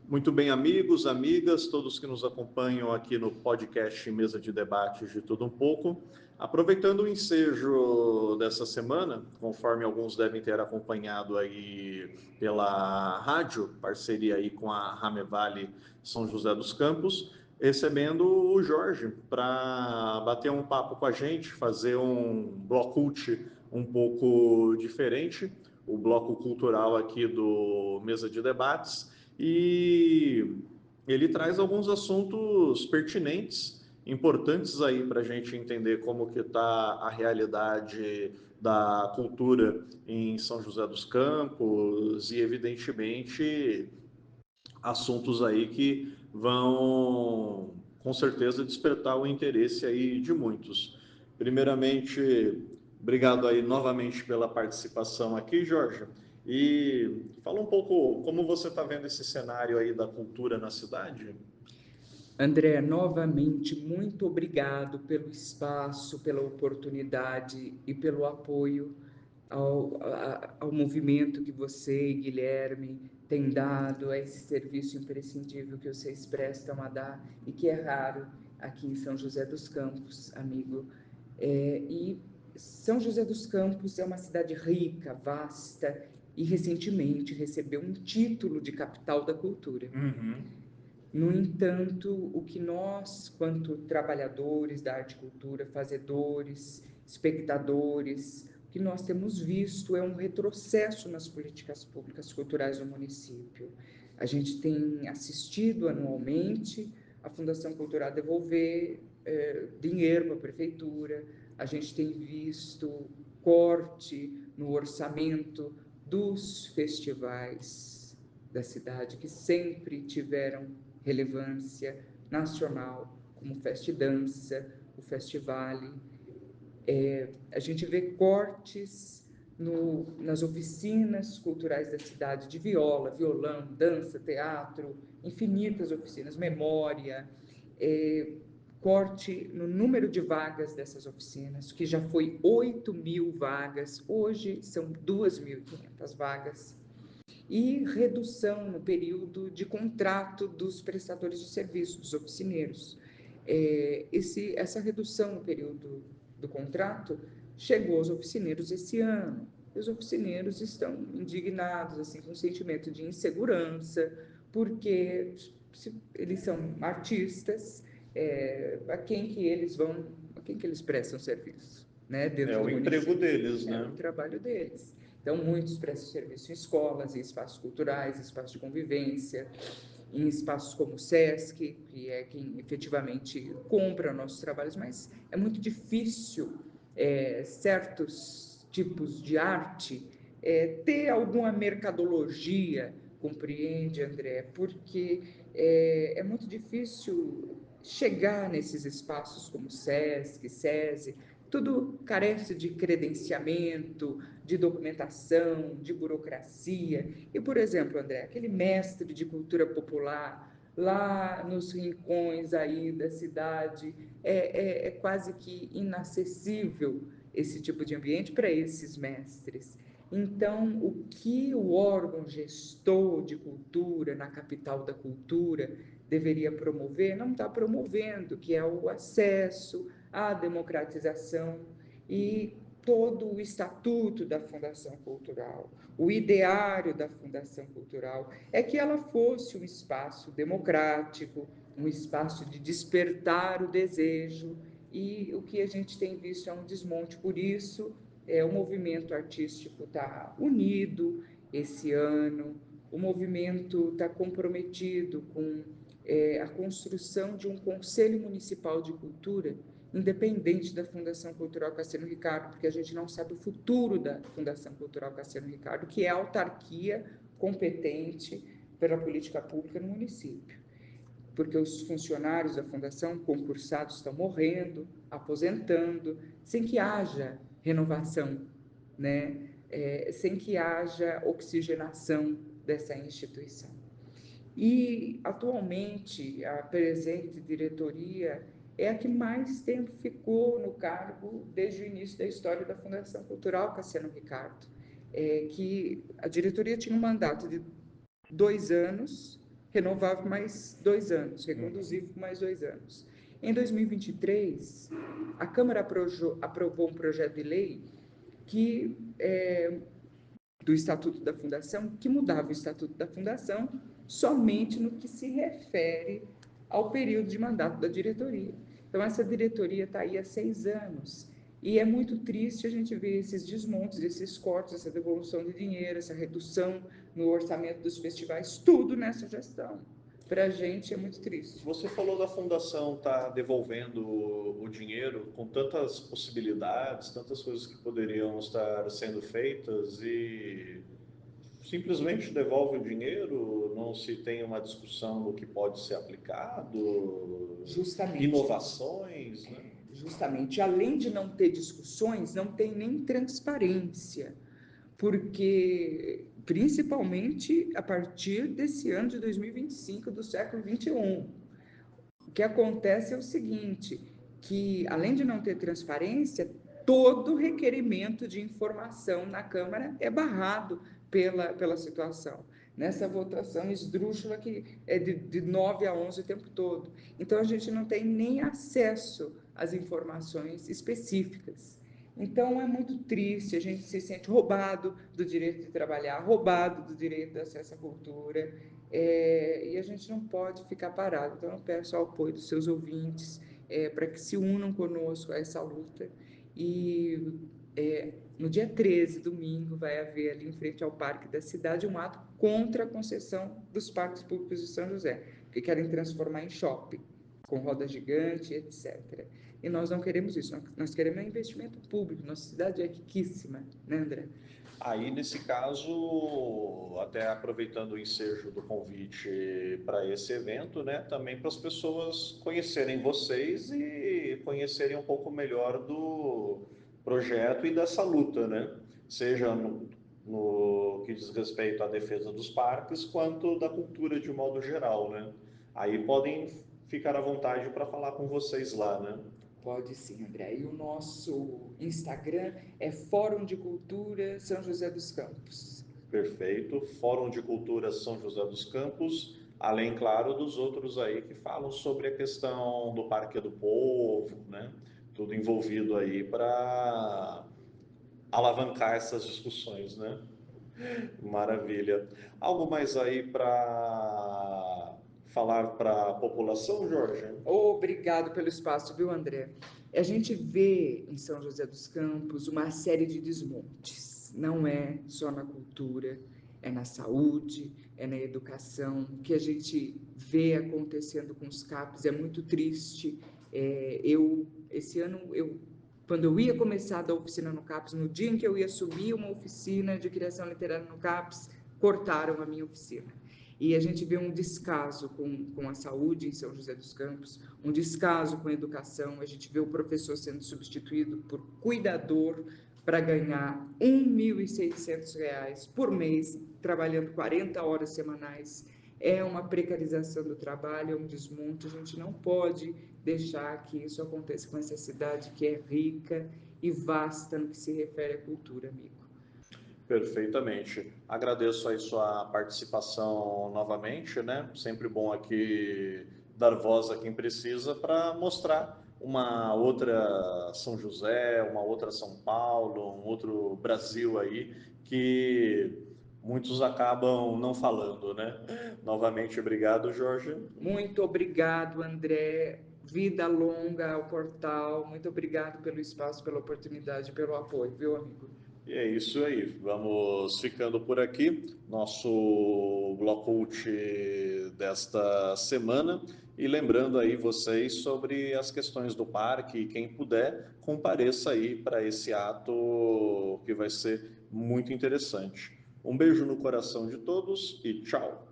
Muito bem, amigos, amigas, todos que nos acompanham aqui no podcast Mesa de Debates de Tudo Um Pouco. Aproveitando o ensejo dessa semana, conforme alguns devem ter acompanhado aí pela rádio, parceria aí com a Ramevale São José dos Campos, recebendo o Jorge para bater um papo com a gente, fazer um blocult um pouco diferente, o bloco cultural aqui do Mesa de Debates. E ele traz alguns assuntos pertinentes, importantes aí para a gente entender como que está a realidade da cultura em São José dos Campos e, evidentemente, assuntos aí que vão, com certeza, despertar o interesse aí de muitos. Primeiramente, obrigado aí novamente pela participação aqui, Jorge. E fala um pouco como você está vendo esse cenário aí da cultura na cidade. André, novamente, muito obrigado pelo espaço, pela oportunidade e pelo apoio ao movimento que você e Guilherme têm dado, a esse serviço imprescindível que vocês prestam a dar e que é raro aqui em São José dos Campos, amigo. E São José dos Campos é uma cidade rica, vasta e recentemente recebeu um título de capital da cultura. No entanto, o que nós, quanto trabalhadores da arte e cultura, fazedores, espectadores, o que nós temos visto é um retrocesso nas políticas públicas culturais do município. A gente tem assistido anualmente a Fundação Cultural devolver dinheiro para a prefeitura, a gente tem visto corte no orçamento dos festivais da cidade, que sempre tiveram relevância nacional, como o Festidança, o Festivale. A gente vê cortes nas oficinas culturais da cidade, de viola, violão, dança, teatro, infinitas oficinas, memória, corte no número de vagas dessas oficinas, que já foi 8.000 vagas, hoje são 2.500 vagas, e redução no período de contrato dos prestadores de serviço, dos oficineiros. Essa redução no período do contrato chegou aos oficineiros esse ano. E os oficineiros estão indignados, assim, com um sentimento de insegurança, porque eles são artistas, a quem que eles prestam serviço, né? Dentro É do o município. emprego deles, É né? o trabalho deles. Então, muitos prestam serviço em escolas, em espaços culturais, espaços de convivência, em espaços como o SESC, que é quem efetivamente compra nossos trabalhos, mas é muito difícil certos tipos de arte ter alguma mercadologia, compreende, André? Porque é muito difícil chegar nesses espaços como SESC, SESI, tudo carece de credenciamento, de documentação, de burocracia. E, por exemplo, André, aquele mestre de cultura popular lá nos rincões aí da cidade, é quase que inacessível esse tipo de ambiente para esses mestres. Então, o que o órgão gestor de cultura na capital da cultura deveria promover, não está promovendo, que é o acesso à democratização e todo o estatuto da Fundação Cultural, o ideário da Fundação Cultural, é que ela fosse um espaço democrático, um espaço de despertar o desejo, e o que a gente tem visto é um desmonte. Por isso, o movimento artístico está unido esse ano, o movimento está comprometido com a construção de um Conselho Municipal de Cultura independente da Fundação Cultural Cassiano Ricardo, porque a gente não sabe o futuro da Fundação Cultural Cassiano Ricardo, que é a autarquia competente pela política pública no município. Porque os funcionários da Fundação concursados estão morrendo, aposentando, sem que haja renovação, né? Sem que haja oxigenação dessa instituição. E, atualmente, a presente diretoria é a que mais tempo ficou no cargo desde o início da história da Fundação Cultural Cassiano Ricardo, que a diretoria tinha um mandato de 2 anos renovável por mais 2 anos, reconduzível por mais 2 anos. Em 2023, a Câmara aprovou um projeto de lei que do Estatuto da Fundação, que mudava o Estatuto da Fundação somente no que se refere ao período de mandato da diretoria. Então, essa diretoria está aí há 6 anos. E é muito triste a gente ver esses desmontes, esses cortes, essa devolução de dinheiro, essa redução no orçamento dos festivais, tudo nessa gestão. Para a gente é muito triste. Você falou da fundação estar devolvendo o dinheiro com tantas possibilidades, tantas coisas que poderiam estar sendo feitas e simplesmente devolve o dinheiro, não se tem uma discussão do que pode ser aplicado, Justamente. inovações, né? Justamente, além de não ter discussões, não tem nem transparência, porque, principalmente a partir desse ano de 2025, do século 21, o que acontece é o seguinte, que além de não ter transparência, todo requerimento de informação na Câmara é barrado pela situação. Nessa votação esdrúxula que é de 9 a 11 o tempo todo. Então, a gente não tem nem acesso às informações específicas. Então, é muito triste, a gente se sente roubado do direito de trabalhar, roubado do direito de acesso à cultura, e a gente não pode ficar parado. Então, eu peço ao apoio dos seus ouvintes para que se unam conosco a essa luta. E no dia 13, domingo, vai haver ali em frente ao Parque da Cidade um ato contra a concessão dos parques públicos de São José, que querem transformar em shopping, com roda gigante, etc. E nós não queremos isso, nós queremos um investimento público. Nossa cidade é riquíssima, né, André? Aí, nesse caso, até aproveitando o ensejo do convite para esse evento, né, também para as pessoas conhecerem vocês e conhecerem um pouco melhor do projeto e dessa luta, né? Seja no que diz respeito à defesa dos parques, quanto da cultura de modo geral, né? Aí podem ficar à vontade para falar com vocês lá, né? Pode sim, André. E o nosso Instagram é Fórum de Cultura São José dos Campos. Perfeito. Fórum de Cultura São José dos Campos, além, claro, dos outros aí que falam sobre a questão do Parque do Povo, né? Tudo envolvido aí para alavancar essas discussões, né? Maravilha. Algo mais aí para falar para a população, Jorge? Obrigado pelo espaço, viu, André? A gente vê em São José dos Campos uma série de desmontes. Não é só na cultura, é na saúde, é na educação. O que a gente vê acontecendo com os CAPs é muito triste. Esse ano, quando eu ia começar a dar oficina no CAPS, no dia em que eu ia subir uma oficina de criação literária no CAPS, cortaram a minha oficina. E a gente vê um descaso com a saúde em São José dos Campos, um descaso com a educação, a gente vê o professor sendo substituído por cuidador para ganhar R$ 1.600 por mês, trabalhando 40 horas semanais. É uma precarização do trabalho, é um desmonte, a gente não pode deixar que isso aconteça com essa cidade que é rica e vasta no que se refere à cultura, amigo. Perfeitamente. Agradeço aí sua participação novamente, né? Sempre bom aqui dar voz a quem precisa para mostrar uma outra São José, uma outra São Paulo, um outro Brasil aí que muitos acabam não falando, né? Novamente, obrigado, Jorge. Muito obrigado, André. Vida longa ao portal. Muito obrigado pelo espaço, pela oportunidade, pelo apoio, viu, amigo? E é isso aí, vamos ficando por aqui, nosso Blocout desta semana, e lembrando aí vocês sobre as questões do parque, e quem puder, compareça aí para esse ato que vai ser muito interessante. Um beijo no coração de todos e tchau!